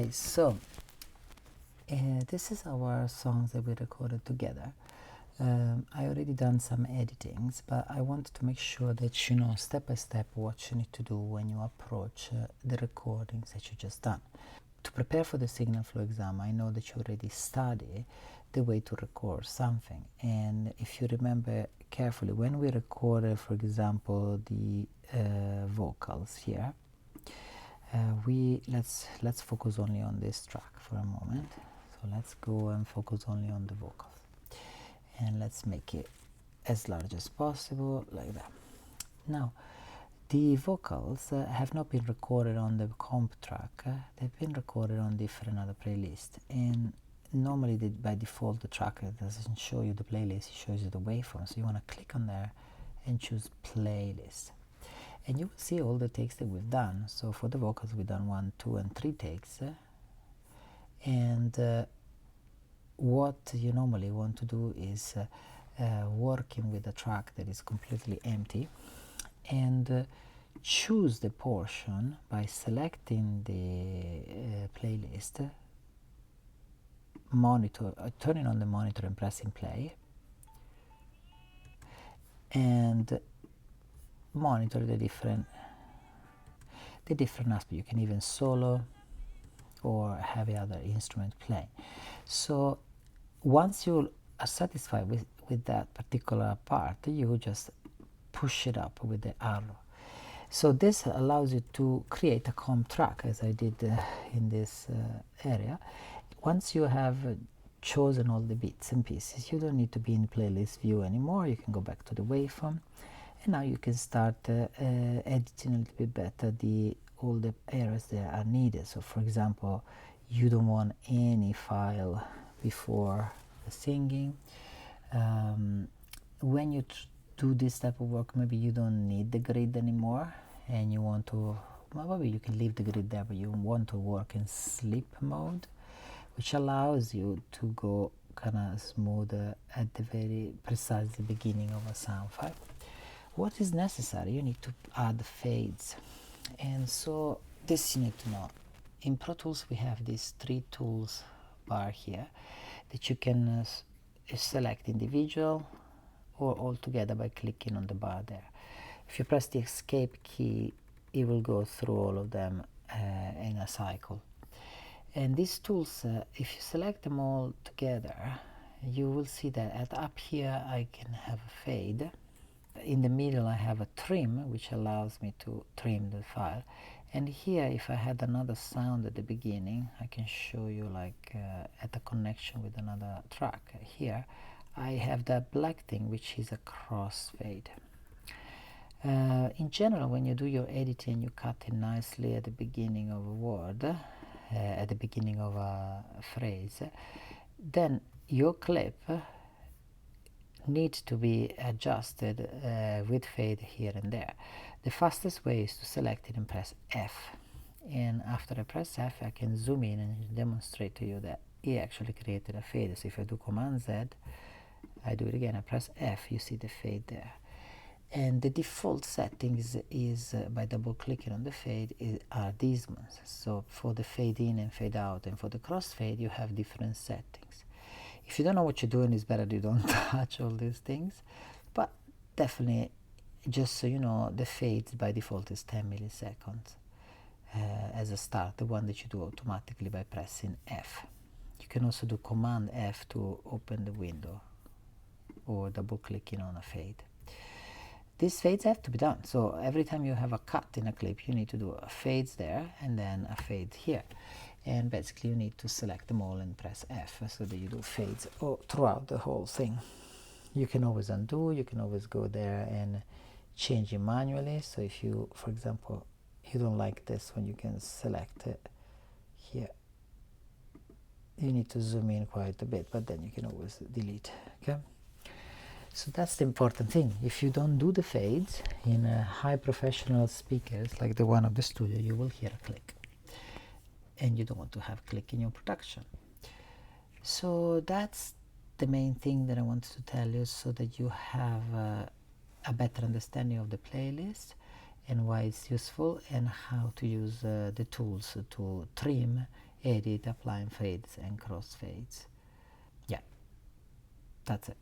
Hi, so this is our songs that we recorded together. I already done some editings, but I wanted to make sure that you know step by step what you need to do when you approach the recordings that you just done. To prepare for the signal flow exam, I know that you already study the way to record something, and if you remember carefully, when we recorded, for example, the vocals here, let's focus only on this track for a moment. So let's go and focus only on the vocals, and let's make it as large as possible, like that. Now, the vocals have not been recorded on the comp track. They've been recorded on different other playlists, and normally by default the tracker doesn't show you the playlist, it shows you the waveform. So you want to click on there and choose playlist, and you will see all the takes that we've done. So for the vocals we've done 1, 2 and 3 takes, and what you normally want to do is working with a track that is completely empty, and choose the portion by selecting the playlist, turning on the monitor and pressing play, and monitor the different aspects. You can even solo or have other instrument playing. So once you are satisfied with that particular part, you just push it up with the arrow. So this allows you to create a comp track, as I did in this area. Once you have chosen all the bits and pieces, you don't need to be in playlist view anymore. You can go back to the waveform, and now you can start editing a little bit better all the areas that are needed. So for example, you don't want any file before the singing. When you do this type of work, maybe you don't need the grid anymore, and you want to, maybe you can leave the grid there, but you want to work in sleep mode, which allows you to go kind of smoother at the very precisely beginning of a sound file. What is necessary? You need to add fades, and so this you need to know. In Pro Tools we have these 3 tools bar here that you can select individual or all together by clicking on the bar there. If you press the escape key, it will go through all of them in a cycle. And these tools, if you select them all together, you will see that up here I can have a fade. In the middle I have a trim, which allows me to trim the file. And here, if I had another sound at the beginning, I can show you like at the connection with another track. Here I have that black thing, which is a crossfade. In general, when you do your editing, you cut it nicely at the beginning of a word, at the beginning of a phrase, then your clip needs to be adjusted with fade here and there. The fastest way is to select it and press F, and after I press F I can zoom in and demonstrate to you that it actually created a fade. So if I do Command Z, I do it again, I press F, you see the fade there. And the default settings is by double clicking on the fade are these ones. So for the fade in and fade out and for the crossfade you have different settings. If you don't know what you're doing, it's better you don't touch all these things, but definitely, just so you know, the fades by default is 10 milliseconds as a start, the one that you do automatically by pressing F. You can also do Command F to open the window or double clicking on a fade. These fades have to be done, so every time you have a cut in a clip you need to do a fades there and then a fade here, and basically you need to select them all and press F so that you do fades throughout the whole thing. You can always undo, you can always go there and change it manually. So if you, for example, you don't like this one, you can select it here. You need to zoom in quite a bit, but then you can always delete. Okay, so that's the important thing. If you don't do the fades in high professional speakers like the one of the studio, you will hear a click, and you don't want to have click in your production. So that's the main thing that I wanted to tell you, so that you have a better understanding of the playlist and why it's useful, and how to use the tools to trim edit, applying fades and crossfades. Yeah, that's it.